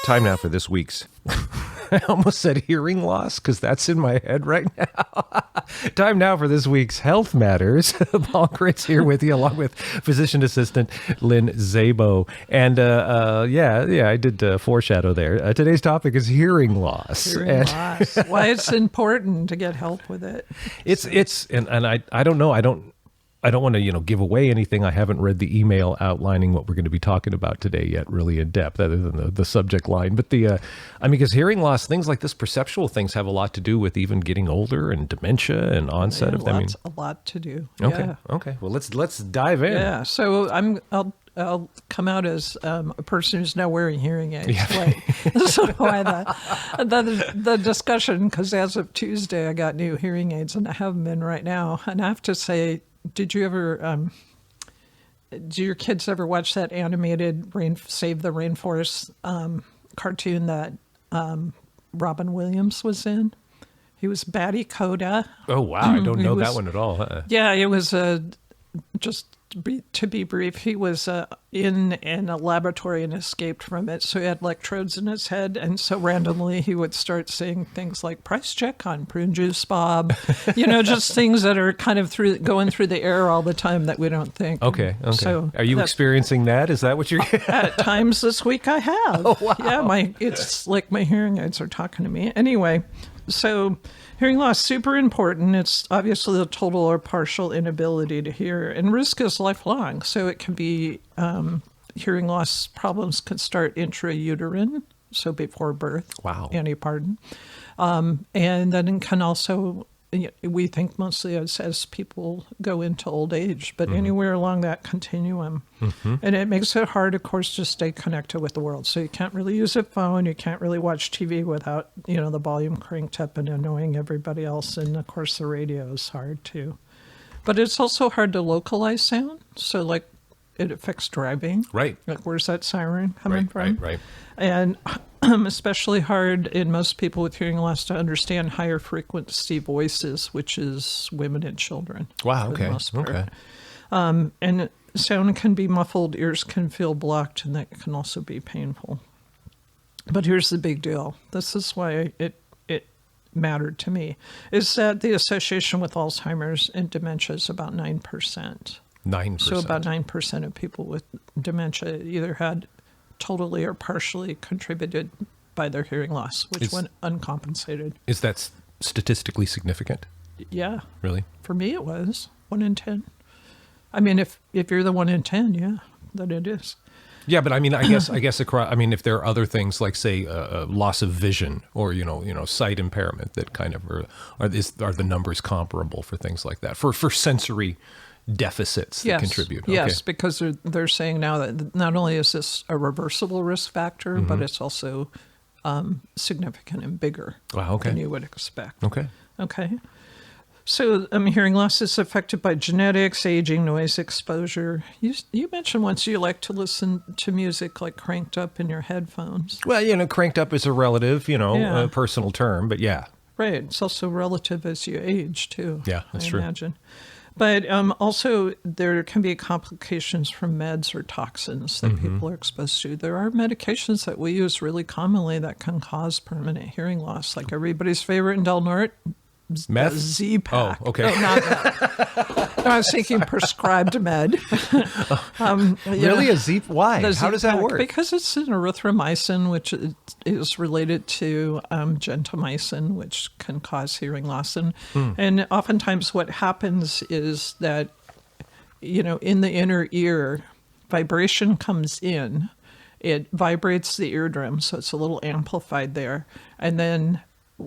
Time now for this week's, I almost said hearing loss because that's in my head right now. Time now for this week's Health Matters. Paul Critz here with you, along with physician assistant Lynn Szabo. And I did foreshadow there. Today's topic is hearing loss. Hearing loss. Why it's important to get help with it. I don't know. I don't want to, give away anything. I haven't read the email outlining what we're going to be talking about today yet, really in depth, other than the subject line. But because hearing loss, things like this, perceptual things, have a lot to do with even getting older and dementia and onset of them. A lot to do. Okay. Yeah. Okay. Well, let's dive in. Yeah. So I'll come out as a person who's now wearing hearing aids. Yeah. Right. So why the discussion? Because as of Tuesday, I got new hearing aids, and I have them in right now. And I have to say, did you ever, do your kids ever watch that animated Save the Rainforest cartoon that Robin Williams was in? He was Batty Coda. Oh, wow. I don't know that one at all. Huh? Yeah, it was to be brief, he was in a laboratory and escaped from it. So he had electrodes in his head. And so randomly he would start saying things like price check on prune juice, Bob. Just things that are kind of going through the air all the time that we don't think. Okay. So are you experiencing that? Is that what you're... At times this week I have. Oh, wow. Yeah, it's like my hearing aids are talking to me. Anyway, so... hearing loss, super important. It's obviously the total or partial inability to hear, and risk is lifelong. So it can be, hearing loss problems can start intrauterine, so before birth. Wow. Antepartum. And then it can also, we think mostly as people go into old age, but anywhere along that continuum. Mm-hmm. And it makes it hard, of course, to stay connected with the world. So you can't really use a phone. You can't really watch TV without, the volume cranked up and annoying everybody else. And, of course, the radio is hard, too. But it's also hard to localize sound. So, like, it affects driving. Right. Like, where's that siren coming from? Right. And especially hard in most people with hearing loss to understand higher frequency voices, which is women and children. Wow, for okay. the most part. Okay. And sound can be muffled, ears can feel blocked, and that can also be painful. But here's the big deal. This is why it mattered to me, is that the association with Alzheimer's and dementia is about 9%. 9%. So about 9% of people with dementia either had totally or partially contributed by their hearing loss, which went uncompensated. Is that statistically significant? Yeah. Really? For me, it was 1 in 10. I mean, if you're the 1 in 10, yeah, then it is. Yeah, but I mean, I guess across. I mean, if there are other things like, say, loss of vision or sight impairment that kind of are the numbers comparable for things like that for sensory deficits that contribute? Okay. Yes, because they're saying now that not only is this a reversible risk factor, but it's also significant and bigger than you would expect. Okay. So hearing loss is affected by genetics, aging, noise exposure. You mentioned once you like to listen to music like cranked up in your headphones. Well, cranked up is a relative, a personal term, but yeah. Right. It's also relative as you age, too. Yeah, that's true. I imagine. But also there can be complications from meds or toxins that people are exposed to. There are medications that we use really commonly that can cause permanent hearing loss, like everybody's favorite in Del Norte, meth? Z-Pack. Oh, okay. No, not that. I was thinking prescribed med. Really? A Z? Why? How does that work? Because it's an erythromycin, which is related to gentamicin, which can cause hearing loss. And oftentimes what happens is that, in the inner ear, vibration comes in. It vibrates the eardrum, so it's a little amplified there. And then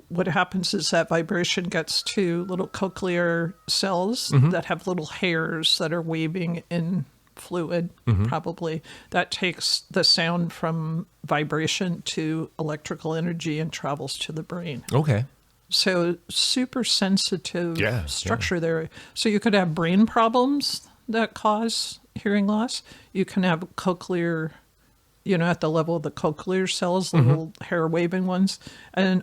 what happens is that vibration gets to little cochlear cells that have little hairs that are waving in fluid, probably. That takes the sound from vibration to electrical energy and travels to the brain. Okay. So super sensitive structure there. So you could have brain problems that cause hearing loss. You can have cochlear, at the level of the cochlear cells, little hair waving ones,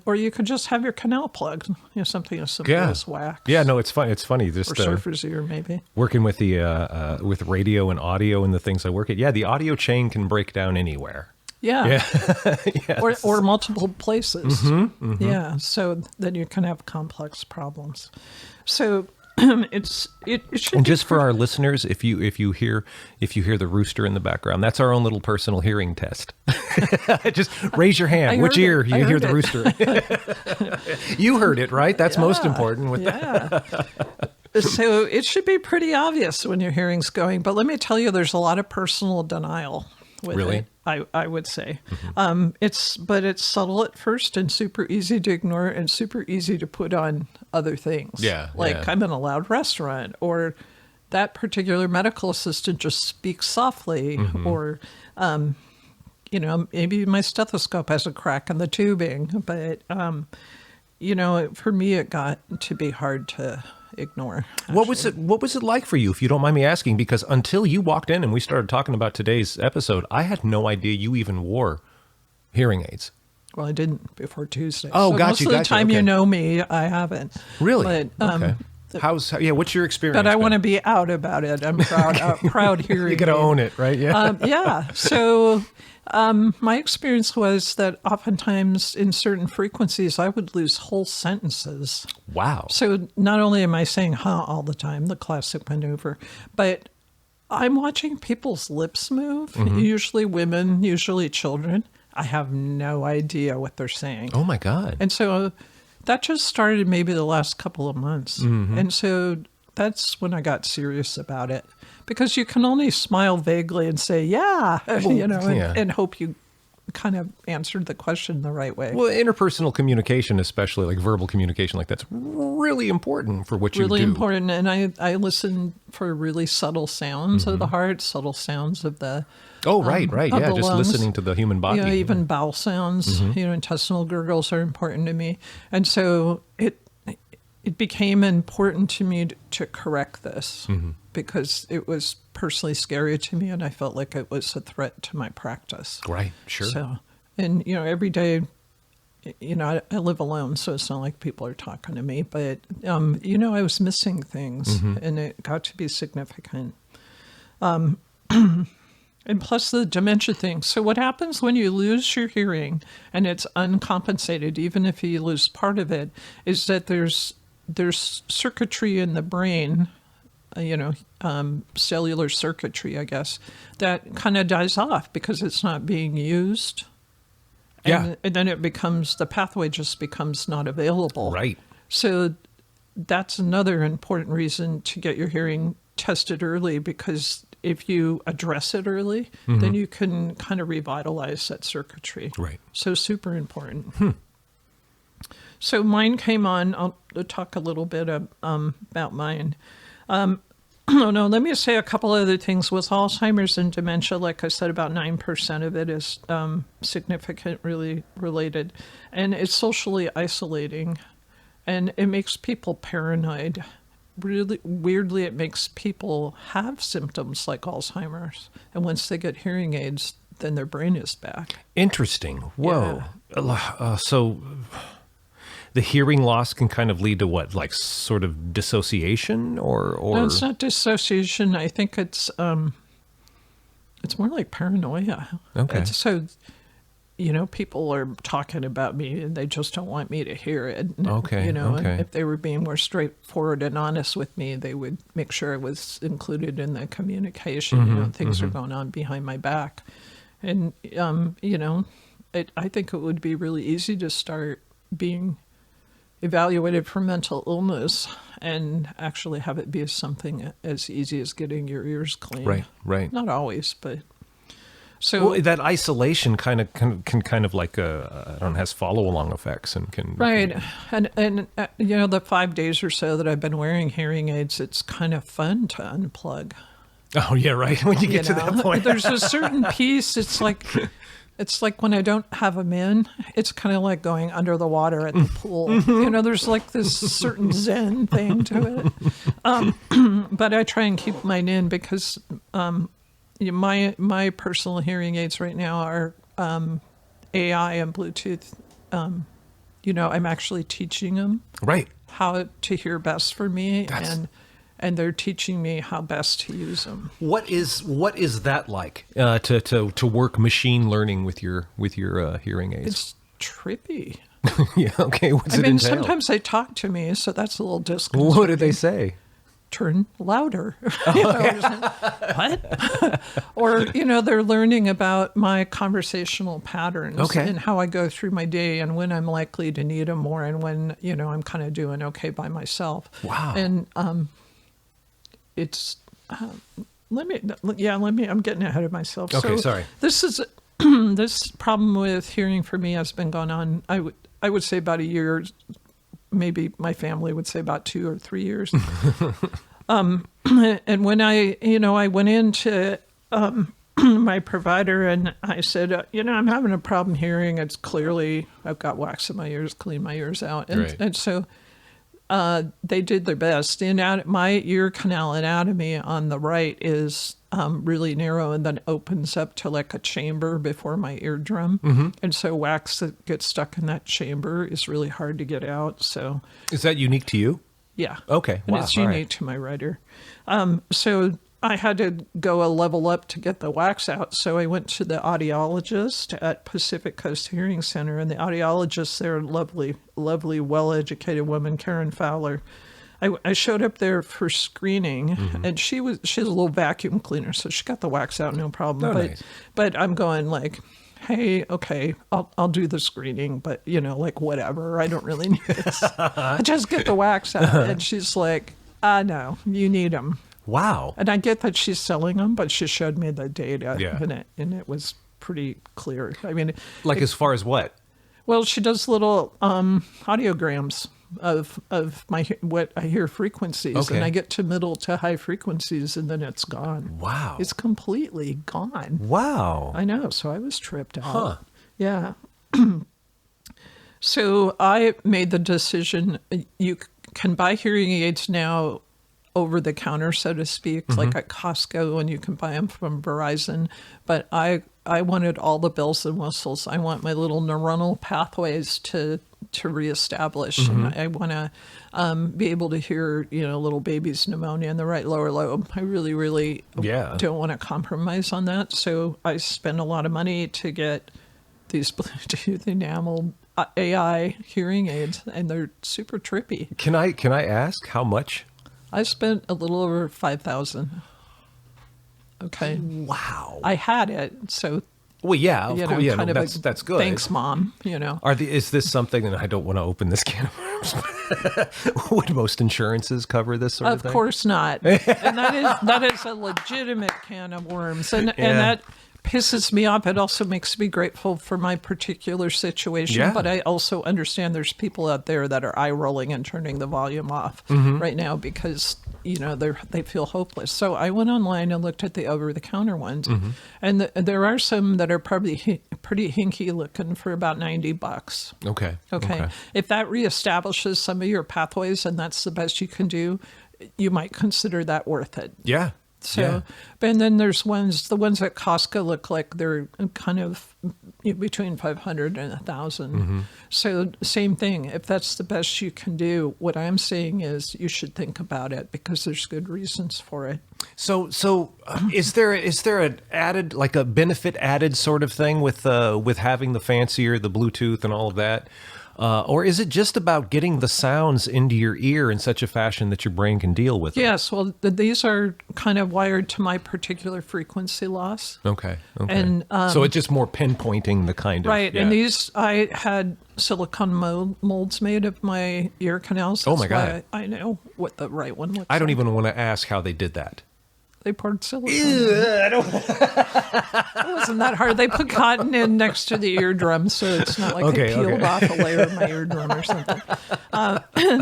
or you could just have your canal plugged, something as simple as wax. Yeah, no, it's funny. It's funny. Just or surfer's ear, maybe. Working with the with radio and audio and the things I work at. Yeah, the audio chain can break down anywhere. Yeah. Yes. Or multiple places. Yeah. So then you can have complex problems. So it should And be just for our listeners, if you hear the rooster in the background, that's our own little personal hearing test. Just raise your hand. Which ear you hear the rooster? You heard it, right? That's most important with that. So it should be pretty obvious when your hearing's going. But let me tell you, there's a lot of personal denial with it. I would say. It's subtle at first and super easy to ignore and super easy to put on other things. I'm in a loud restaurant, or that particular medical assistant just speaks softly, or maybe my stethoscope has a crack in the tubing. But for me, it got to be hard to ignore. Actually. What was it like for you, if you don't mind me asking? Because until you walked in and we started talking about today's episode, I had no idea you even wore hearing aids. Well, I didn't before Tuesday. Oh, so most of the time you know me, I haven't. Really? But, okay. What's your experience? But I want to be out about it. I'm proud hearing. You got to own it, right? Yeah. So my experience was that oftentimes in certain frequencies, I would lose whole sentences. Wow. So not only am I saying "huh" all the time, the classic maneuver, but I'm watching people's lips move, usually women, usually children. I have no idea what they're saying. Oh, my God. And so that just started maybe the last couple of months. And so that's when I got serious about it. Because you can only smile vaguely and say, and hope you kind of answered the question the right way. Well, interpersonal communication, especially like verbal communication, like that's really important for what you do. Really important. And I listen for really subtle sounds of the heart, subtle sounds of the right. Yeah, just lungs. listening to the human body. Even bowel sounds, intestinal gurgles are important to me. And so it became important to me to correct this because it was personally scary to me, and I felt like it was a threat to my practice. Right, sure. So, and every day, I live alone, so it's not like people are talking to me, but I was missing things, and it got to be significant. And plus the dementia thing. So what happens when you lose your hearing and it's uncompensated, even if you lose part of it, is that there's circuitry in the brain, cellular circuitry, I guess, that kind of dies off because it's not being used. And then the pathway just becomes not available. Right. So that's another important reason to get your hearing tested early, because if you address it early, then you can kind of revitalize that circuitry. Right. So super important. So mine came on. I'll talk a little bit about mine. Let me say a couple other things. With Alzheimer's and dementia, like I said, about 9% of it is significantly related. And it's socially isolating. And it makes people paranoid. Really weirdly, it makes people have symptoms like Alzheimer's. And once they get hearing aids, then their brain is back. Interesting. Whoa. Yeah. So the hearing loss can kind of lead to what, like sort of dissociation or? No, it's not dissociation. I think it's more like paranoia. Okay. So, people are talking about me and they just don't want me to hear it. Okay. And if they were being more straightforward and honest with me, they would make sure it was included in the communication. Things are going on behind my back. And, I think it would be really easy to start being evaluated for mental illness and actually have it be something as easy as getting your ears clean. Right. Not always, but so that isolation can kind of like has follow-along effects and can right. And the 5 days or so that I've been wearing hearing aids, it's kind of fun to unplug. Oh yeah, right. When you get to that point, there's a certain piece. It's like when I don't have them in, it's kind of like going under the water at the pool. There's like this certain zen thing to it. But I try and keep mine in because my personal hearing aids right now are AI and Bluetooth. I'm actually teaching them right how to hear best for me, and they're teaching me how best to use them. What is that like to work machine learning with your hearing aids? It's trippy. Yeah. Okay. What's it entail? Sometimes they talk to me, so that's a little disconcerting. What did they say? Turn louder. What? Or, they're learning about my conversational patterns and how I go through my day and when I'm likely to need them more and when, I'm kind of doing okay by myself. Wow. And it's, I'm getting ahead of myself. Okay, so sorry. This is, this problem with hearing for me has been going on, I would say about a year. Maybe my family would say about 2 or 3 years. And when I went into my provider and I said, I'm having a problem hearing. It's clearly, I've got wax in my ears, clean my ears out. And so they did their best. My ear canal anatomy on the right is really narrow and then opens up to like a chamber before my eardrum. Mm-hmm. And so wax that gets stuck in that chamber is really hard to get out. So is that unique to you? Yeah. Okay. And wow. it's unique to my right ear. So I had to go a level up to get the wax out. So I went to the audiologist at Pacific Coast Hearing Center, and the audiologist there, lovely, well-educated woman, Karen Fowler. I showed up there for screening, and she has a little vacuum cleaner, so she got the wax out, no problem. Nice. But I'm going like, hey, okay, I'll do the screening, but like whatever, I don't really need this. Just get the wax out. And she's like, no, you need them. Wow. And I get that she's selling them, but she showed me the data, Yeah. and it was pretty clear. I mean, as far as what? Well, she does little audiograms of what I hear frequencies, Okay. and I get to middle to high frequencies, and then it's gone. Wow. It's completely gone. Wow. I know. So I was tripped out. Huh. Yeah. So I made the decision. You can buy hearing aids now over the counter, so to speak, like at Costco, and you can buy them from Verizon. But I wanted all the bells and whistles. I want my little neuronal pathways to reestablish. And I want to be able to hear, little baby's pneumonia in the right lower lobe. I really, really don't want to compromise on that. So I spend a lot of money to get these Bluetooth enameled AI hearing aids, and they're super trippy. Can I ask how much? I spent a little over $5,000. Okay. Wow. I had it, so. Well, yeah, of course, yeah, no, that's good. Thanks, Mom. Is this something, and I don't want to open this can of worms, but would most insurances cover this sort of thing? Of course not. And that is a legitimate can of worms, and that pisses me off. It also makes me grateful for my particular situation, but I also understand there's people out there that are eye rolling and turning the volume off right now because they feel hopeless. So I went online and looked at the over the counter ones, and there are some that are probably pretty hinky looking for about $90. Okay. If that reestablishes some of your pathways and that's the best you can do, you might consider that worth it. Yeah. So, and then there's the ones at Costco look like they're kind of between 500 and 1,000. So same thing. If that's the best you can do, what I'm saying is you should think about it because there's good reasons for it. So is there an added, like a benefit added sort of thing with having the fancier, the Bluetooth and all of that? Or is it just about getting the sounds into your ear in such a fashion that your brain can deal with them? Yes, well, these are kind of wired to my particular frequency loss. Okay. And so it's just more pinpointing the kind of... Right, and these, I had silicone molds made of my ear canals. Oh my God. I know what the right one looks like. I don't even want to ask how they did that. They poured silicone. It wasn't that hard. They put cotton in next to the eardrum, so it's not like they peeled off a layer of my eardrum or something.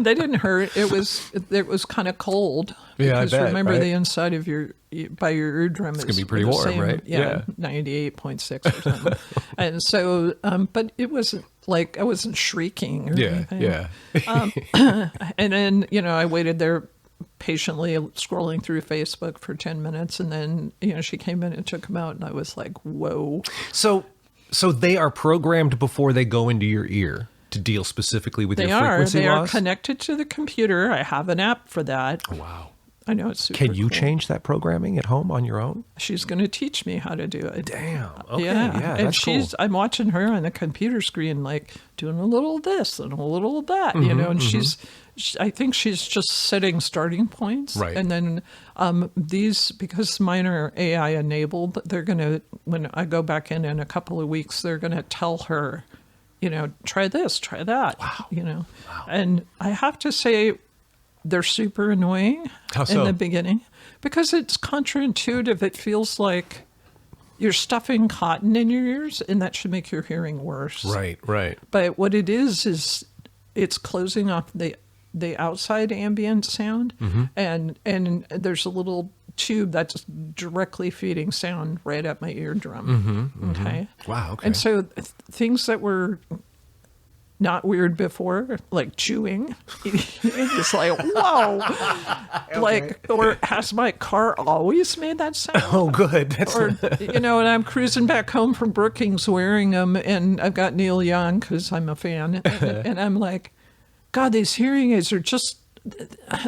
They didn't hurt. It was kind of cold. Yeah, because I bet, remember right? The inside of your eardrum is gonna be pretty warm, same, right? Yeah, 98.6 or something. And so, but it wasn't like I wasn't shrieking or anything. Yeah. And then I waited there patiently scrolling through Facebook for 10 minutes, and then she came in and took them out, and I was like, whoa. So they are programmed before they go into your ear to deal specifically with your frequency loss? They are connected to the computer. I have an app for that. Oh, wow. I know it's super Can you cool. change that programming at home on your own? She's going to teach me how to do it. Damn. Okay. Yeah, and that's cool. I'm watching her on the computer screen, like doing a little of this and a little of that, you know. And I think she's just setting starting points, Right. And then these, because mine are AI enabled, they're going to, when I go back in a couple of weeks, they're going to tell her, you know, try this, try that, you know. And I have to say, they're super annoying How so? in the beginning because it's counterintuitive. It feels like you're stuffing cotton in your ears, and that should make your hearing worse. Right. But what it is it's closing off the outside ambient sound, and there's a little tube that's directly feeding sound right at my eardrum. Okay. Wow. Okay. And so things that were not weird before, like chewing, it's like, whoa. Like, or has my car always made that sound? Oh, good. That's Or, you know, and I'm cruising back home from Brookings wearing them, and I've got Neil Young because I'm a fan, and I'm like, God, these hearing aids are just,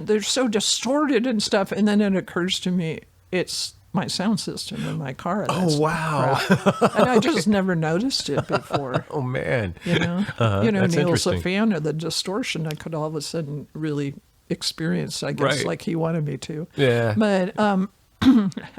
they're so distorted and stuff. And then it occurs to me, it's my sound system in my car. Oh, wow. Crap. And I just never noticed it before. Oh, man. You know, That's Neil's a interesting. fan of the distortion. I could all of a sudden really experience, I guess, Right. like he wanted me to. Yeah. But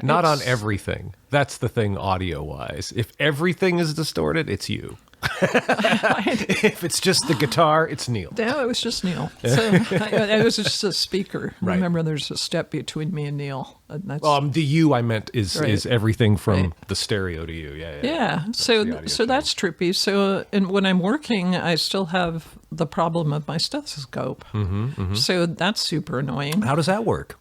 Not on everything. That's the thing audio-wise. If everything is distorted, it's you. If it's just the guitar, it's Neil. no, it was just Neil. So it was just a speaker. Right. Remember, there's a step between me and Neil. And that's, The you I meant is Right. everything from Right. the stereo to you. Yeah. yeah. the So audio that's trippy. So and when I'm working, I still have the problem of my stethoscope. So that's super annoying. How does that work?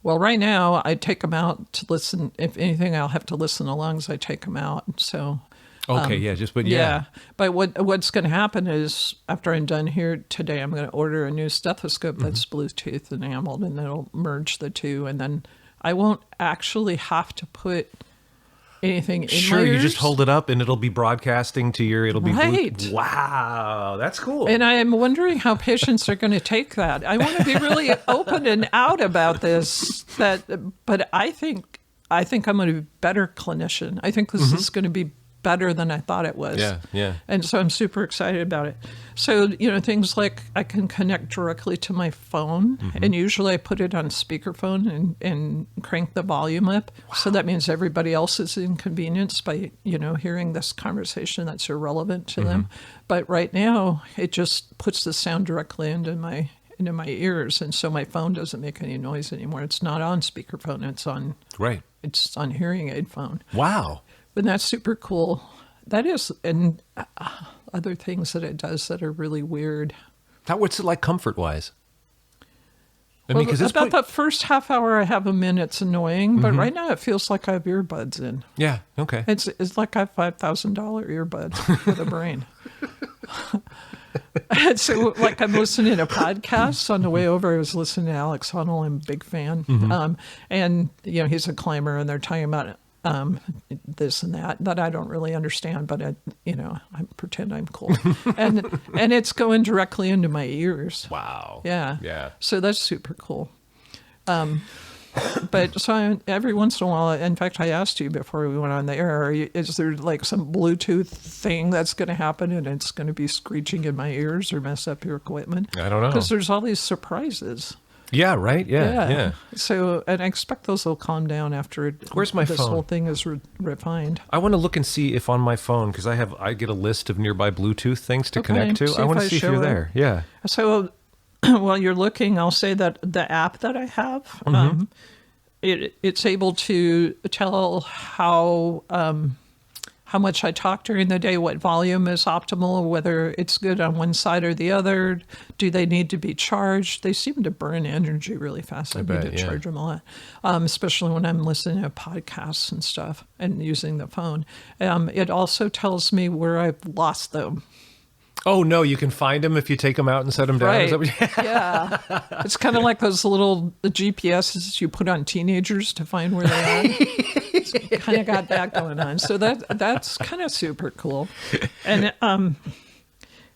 Well, right now I take them out to listen. If anything, I'll have to listen along as I take them out. So. Okay, Yeah. But what's going to happen is after I'm done here today, I'm going to order a new stethoscope that's Bluetooth enameled, and it'll merge the two. And then I won't actually have to put anything in Sure, my you ears. just hold it up and it'll be broadcasting to your, it'll be Right. Wow, that's cool. And I'm wondering how patients are going to take that. I want to be really open and out about this. But I think I'm going to be a better clinician. I think this is going to be better than I thought it was. Yeah. And so I'm super excited about it. So, you know, things like I can connect directly to my phone, and usually I put it on speakerphone and crank the volume up. Wow. So that means everybody else is inconvenienced by, you know, hearing this conversation that's irrelevant to them. But right now, it just puts the sound directly into my ears, and so my phone doesn't make any noise anymore. It's not on speakerphone. Right. It's on hearing aid phone. Wow. And that's super cool. That is, and other things that it does that are really weird. What's it like comfort-wise? I Well, mean, 'cause it's about the first half hour I have them in, it's annoying. But right now it feels like I have earbuds in. Yeah, okay. It's like I have $5,000 earbuds for the brain. And so, like, I'm listening to podcasts on the way over. I was listening to Alex Honnold. I'm a big fan. And, you know, he's a climber, and they're talking about this and that I don't really understand, but I pretend I'm cool. and it's going directly into my ears. Wow. Yeah. So that's super cool. But so every once in a while, in fact, I asked you before we went on the air, is there like some Bluetooth thing that's going to happen and it's going to be screeching in my ears or mess up your equipment? I don't know. Because there's all these surprises. Yeah, right? Yeah. So, and I expect those will calm down after Where's my this phone? whole thing is refined. I want to look and see if on my phone, because I get a list of nearby Bluetooth things to Okay, connect to. see I if want to I see if show you're it. there. Yeah. So while you're looking, I'll say that the app that I have, it's able to tell how much I talk during the day, what volume is optimal, whether it's good on one side or the other. Do they need to be charged? They seem to burn energy really fast. I bet, need to yeah. charge them a lot, especially when I'm listening to podcasts and stuff and using the phone. It also tells me where I've lost them. Oh, no, you can find them if you take them out and set them down? Is that Right. what Yeah. It's kind of like those little GPSs you put on teenagers to find where they are. It's kind of got that going on. So that's kind of super cool. And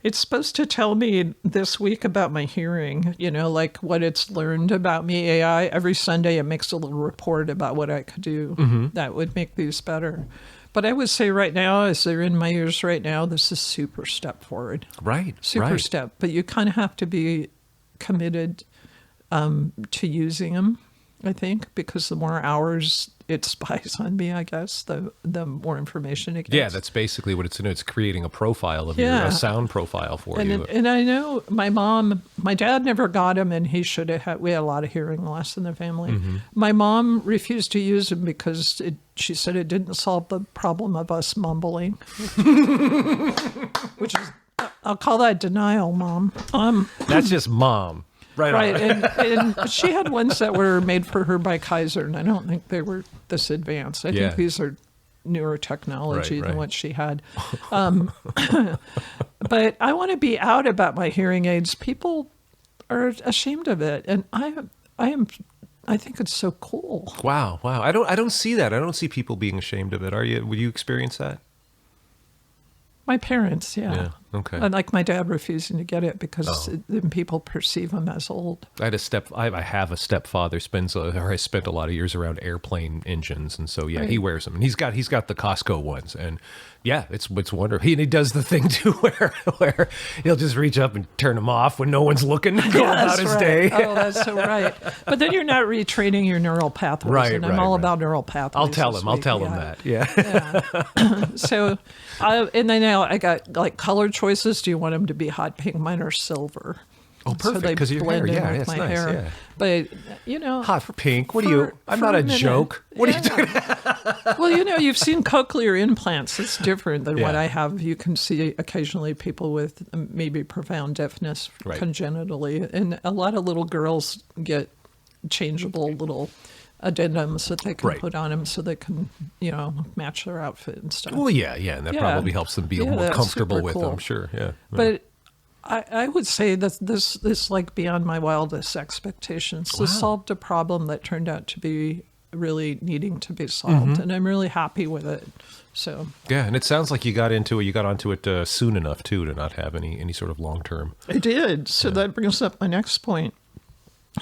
It's supposed to tell me this week about my hearing, like what it's learned about me, AI. Every Sunday it makes a little report about what I could do that would make these better. But I would say right now, as they're in my ears right now, this is super step forward. Right. Super step. But you kind of have to be committed to using them, I think, because the more hours it spies on me, I guess, the more information it gets. Yeah, that's basically what it's doing. It's creating a profile of a sound profile for you. And I know my dad never got him, and he should have had. We had a lot of hearing loss in the family. My mom refused to use him because she said it didn't solve the problem of us mumbling, which is, I'll call that denial, Mom. That's just Mom. Right. And she had ones that were made for her by Kaiser, and I don't think they were this advanced. I think these are newer technology than what she had. But I want to be out about my hearing aids. People are ashamed of it, and I think it's so cool. Wow. I don't see that. I don't see people being ashamed of it. Are you? Would you experience that? My parents, yeah. Okay. And like my dad refusing to get it because then people perceive him as old. I have a stepfather has spent a lot of years around airplane engines, and so he wears them, and he's got the Costco ones, and it's wonderful. He does the thing too where he'll just reach up and turn them off when no one's looking and go about his day. Oh, that's so right. But then you're not retraining your neural pathways, and I'm all about neural pathways. I'll tell him that. Yeah. So, and then now I got like color choices. Do you want them to be hot pink? Mine are silver. Oh, perfect, because your hair. Yeah, it's nice. Hair. Yeah. But, hot pink. What are you? I'm not a joke. What are you doing? Well, you've seen cochlear implants. It's different than what I have. You can see occasionally people with maybe profound deafness congenitally. And a lot of little girls get changeable little addendums that they can put on them so they can, match their outfit and stuff. Well, and that probably helps them be more comfortable with them. Sure, yeah. But I would say that this is like beyond my wildest expectations. Wow. This solved a problem that turned out to be really needing to be solved, and I'm really happy with it. So and it sounds like you got onto it soon enough too to not have any sort of long term. I did. So that brings up my next point.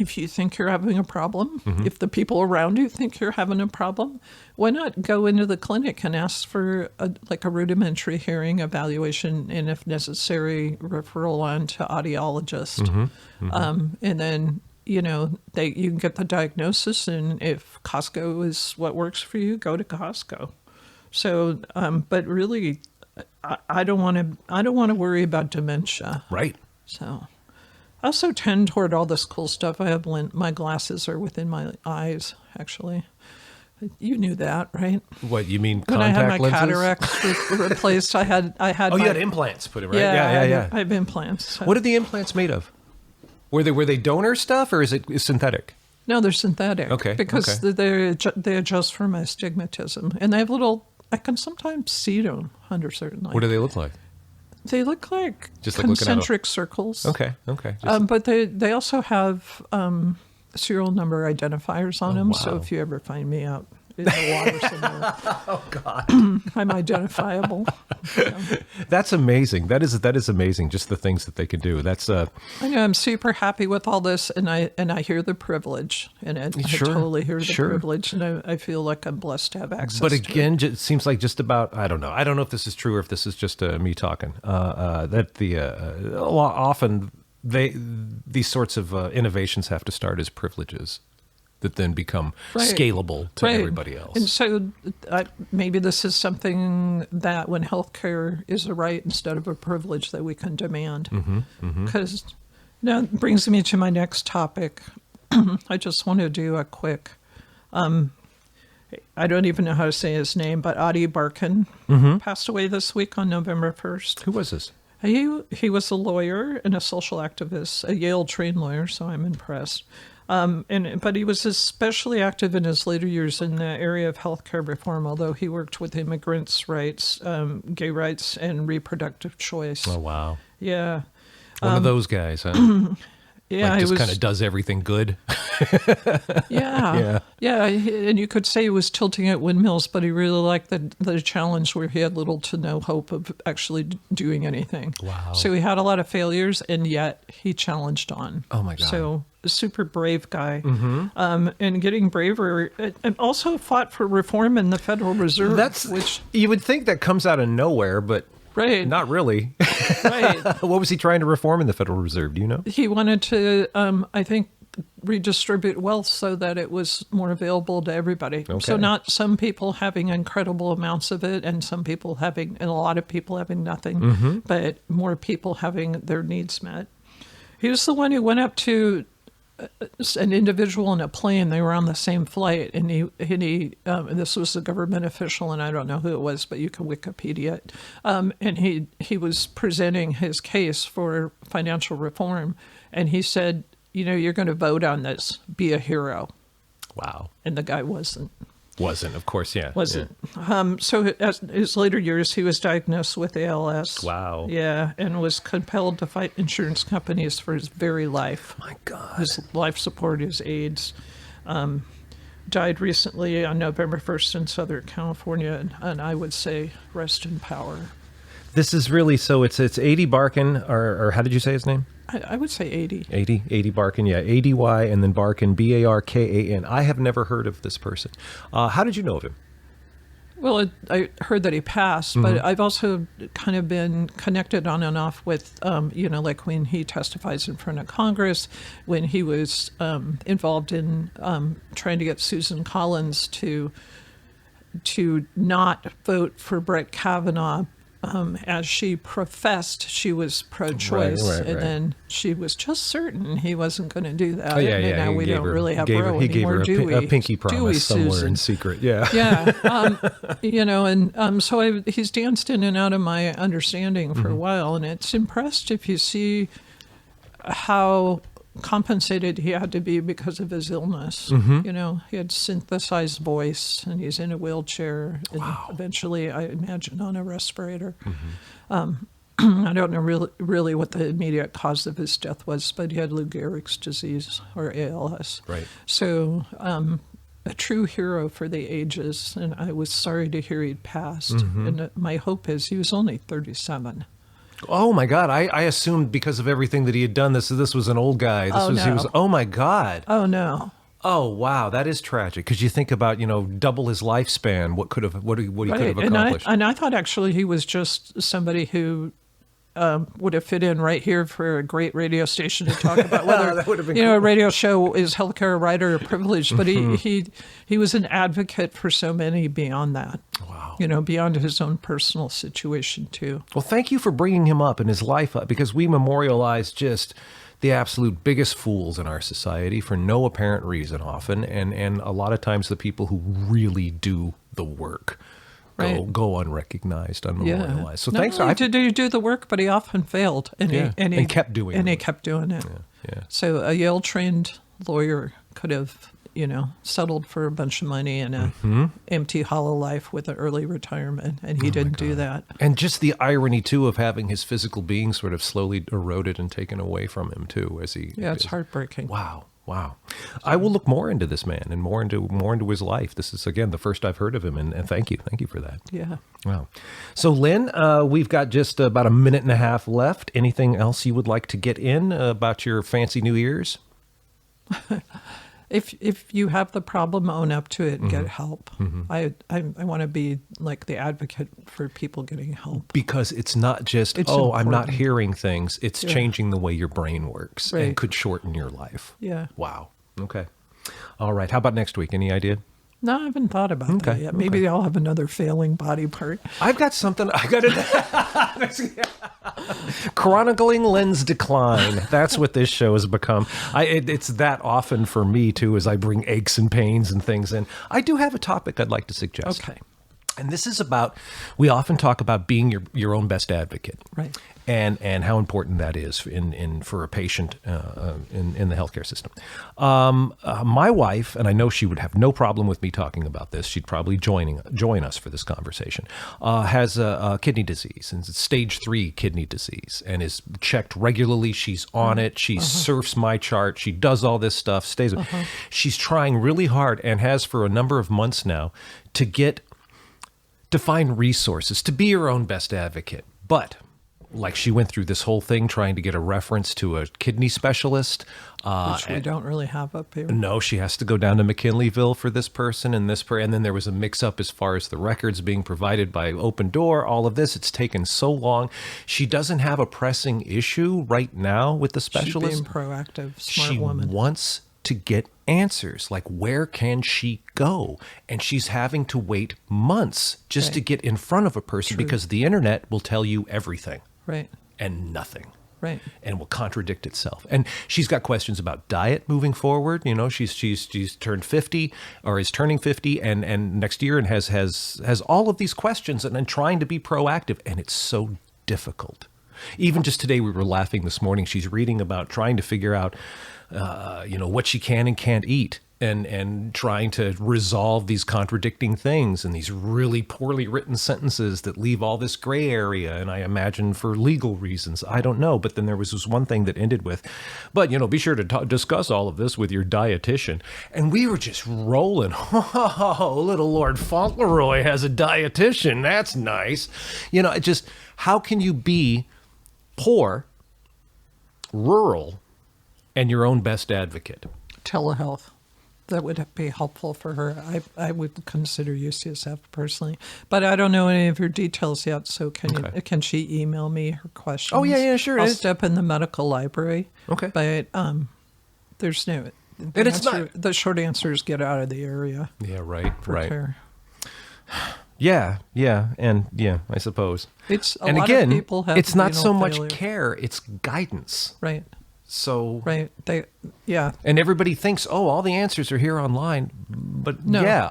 If you think you're having a problem, if the people around you think you're having a problem, why not go into the clinic and ask for a rudimentary hearing evaluation and, if necessary, referral on to audiologist. And then, you can get the diagnosis, and if Costco is what works for you, go to Costco. So, but really, I don't want to worry about dementia. Right. So. I also tend toward all this cool stuff. I have my glasses are within my eyes, actually. You knew that, right? What, you mean when contact lenses? When I had my cataracts replaced, I had. You had implants put in, right? Yeah. I have implants. So. What are the implants made of? Were they donor stuff, or is it synthetic? No, they're synthetic. Okay. Because they adjust for my astigmatism, and they have little. I can sometimes see them under certain light. What do they look like? They look like just concentric circles. Okay. But they also have serial number identifiers on them. Wow. So if you ever find me out in the water somewhere, oh God, I'm identifiable. That's amazing. That is amazing. Just the things that they can do. That's I know. I'm super happy with all this, and I hear the privilege in it. I totally hear the privilege, and I feel like I'm blessed to have access. But again, it seems like just about I don't know if this is true or if this is just me talking. That often these sorts of innovations have to start as privileges that then become scalable to everybody else. And so maybe this is something that when healthcare is a right instead of a privilege that we can demand. Because now it brings me to my next topic. I just want to do a quick, I don't even know how to say his name, but Adi Barkan passed away this week on November 1st. Who was this? He was a lawyer and a social activist, a Yale-trained lawyer, so I'm impressed. But he was especially active in his later years in the area of healthcare reform, although he worked with immigrants' rights, gay rights, and reproductive choice. Oh, wow. Yeah. One of those guys, huh? Yeah, like he just was kind of does everything good. Yeah. And you could say he was tilting at windmills, but he really liked the challenge where he had little to no hope of actually doing anything. Wow. So he had a lot of failures, and yet he challenged on. Oh, my God. So a super brave guy. And getting braver, and also fought for reform in the Federal Reserve. Which you would think that comes out of nowhere, but right. not really. Right. What was he trying to reform in the Federal Reserve? Do you know? He wanted to, I think, redistribute wealth so that it was more available to everybody. Okay. So not some people having incredible amounts of it and a lot of people having nothing, but more people having their needs met. He was the one who went up to an individual in a plane. They were on the same flight, and he this was a government official, and I don't know who it was, but you can Wikipedia it. And he was presenting his case for financial reform, and he said, you're going to vote on this. Be a hero. Wow. And the guy wasn't. Wasn't, of course, yeah. Wasn't. Yeah. So as his later years, he was diagnosed with ALS. Wow. Yeah, and was compelled to fight insurance companies for his very life. My God. His life support, his AIDS. Died recently on November 1st in Southern California, and I would say rest in power. This is really, so it's 80 Barkin, or how did you say his name? I would say 80. 80 Barkin, yeah. ADY and then Barkin, Barkan. I have never heard of this person. How did you know of him? Well, I heard that he passed, but I've also kind of been connected on and off with, like when he testifies in front of Congress, when he was involved in trying to get Susan Collins to not vote for Brett Kavanaugh. As she professed she was pro-choice, right. and then she was just certain he wasn't going to do that. Oh, yeah, and yeah. now we don't really have Roe he gave anymore, her do we? a pinky promise somewhere Susan? in secret, yeah. Yeah, so he's danced in and out of my understanding for a while, and it's impressed if you see how compensated he had to be because of his illness. He had synthesized voice, and he's in a wheelchair, and eventually, I imagine, on a respirator. I don't know really what the immediate cause of his death was, but he had Lou Gehrig's disease, or ALS. Right. So a true hero for the ages, and I was sorry to hear he'd passed. And my hope is he was only 37. Oh my God! I assumed because of everything that he had done, this was an old guy. Oh my God! Oh no! Oh wow, that is tragic. Because you think about double his lifespan. What he could have accomplished. And I thought actually he was just somebody who would have fit in right here for a great radio station to talk about whether that would have been a radio show is healthcare right or a privilege. But he was an advocate for so many beyond that. Wow. Beyond his own personal situation too. Well, thank you for bringing him up and his life up, because we memorialize just the absolute biggest fools in our society for no apparent reason often, and a lot of times the people who really do the work go unrecognized, unmemorialized. Yeah. So Not thanks. only did he do the work, but he often failed, and he kept doing it. And he kept doing it. Yeah. So a Yale-trained lawyer could have, settled for a bunch of money and a empty, hollow life with an early retirement, and he didn't do that. And just the irony too of having his physical being sort of slowly eroded and taken away from him too, as he. Yeah, it's heartbreaking. Wow. I will look more into this man and more into his life. This is, again, the first I've heard of him, and thank you for that. Yeah. Wow. So, Lynn, we've got just about a minute and a half left. Anything else you would like to get in about your fancy new ears? If you have the problem, own up to it and get help. I want to be like the advocate for people getting help. Because it's not just, I'm not hearing things. It's changing the way your brain works and could shorten your life. Yeah. Wow. Okay. All right. How about next week? Any idea? No, I haven't thought about that yet. Maybe I'll have another failing body part. I've got something. I got it. Chronicling Lynn's decline. That's what this show has become. It's that often for me, too, as I bring aches and pains and things in. I do have a topic I'd like to suggest. Okay. And this is about, we often talk about being your own best advocate. Right. And how important that is for a patient in the healthcare system. My wife, and I know she would have no problem with me talking about this, she'd probably join us for this conversation, has a kidney disease, and it's stage 3 kidney disease, and is checked regularly. She's on it. She surfs my chart. She does all this stuff, stays. She's trying really hard and has for a number of months now to find resources, to be her own best advocate. But like she went through this whole thing trying to get a reference to a kidney specialist. Which we don't really have up here. No, she has to go down to McKinleyville for this person and and then there was a mix-up as far as the records being provided by Open Door, all of this. It's taken so long. She doesn't have a pressing issue right now with the specialist. She's being proactive, smart woman. She wants to get answers, like where can she go? And she's having to wait months just to get in front of a person because the internet will tell you everything. Right. And nothing. Right. And will contradict itself. And she's got questions about diet moving forward. You know, she's turned 50 or is turning 50 and next year and has all of these questions and trying to be proactive. And it's so difficult. Even just today, we were laughing this morning. She's reading about trying to figure out, what she can and can't eat. And trying to resolve these contradicting things and these really poorly written sentences that leave all this gray area. And I imagine for legal reasons, I don't know. But then there was this one thing that ended with, but, be sure to discuss all of this with your dietitian. And we were just rolling. Oh, little Lord Fauntleroy has a dietitian. That's nice. How can you be poor, rural, and your own best advocate? Telehealth. That would be helpful for her. I would consider UCSF personally, but I don't know any of her details yet. So can she email me her questions? Oh yeah, sure. I'll step in the medical library. Okay, but there's no. The short answer is get out of the area. Yeah, right. Care. Yeah, and I suppose it's. And again, it's not so much care; it's guidance. Right. So right, and everybody thinks, all the answers are here online, but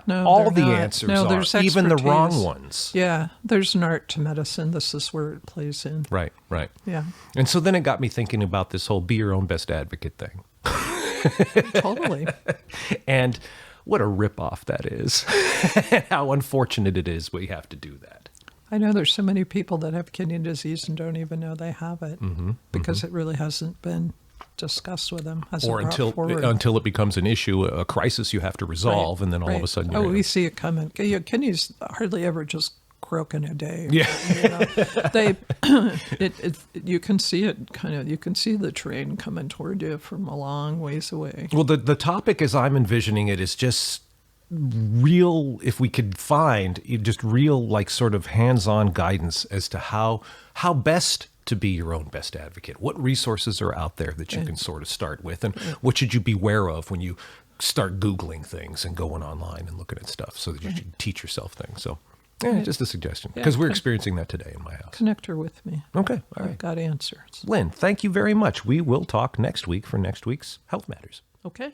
all the answers are, even the wrong ones. Yeah, there's an art to medicine. This is where it plays in. Right. Yeah. And so then it got me thinking about this whole be your own best advocate thing. Totally. And what a ripoff that is. How unfortunate it is we have to do that. I know there's so many people that have kidney disease and don't even know they have it because it really hasn't been discussed with them. Or until it becomes an issue, a crisis you have to resolve, and then all of a sudden you're we see it coming. Your kidneys hardly ever just croak in a day. Yeah. You can see it you can see the train coming toward you from a long ways away. Well, the topic as I'm envisioning it is just real, if we could find just real, like sort of hands-on guidance as to how best to be your own best advocate. What resources are out there that you can sort of start with, and what should you be aware of when you start Googling things and going online and looking at stuff so that you can teach yourself things. So just a suggestion, because we're experiencing that today in my house. Connect her with me. Okay. All right. I've got answers. Lynn, thank you very much. We will talk next week for next week's Health Matters. Okay.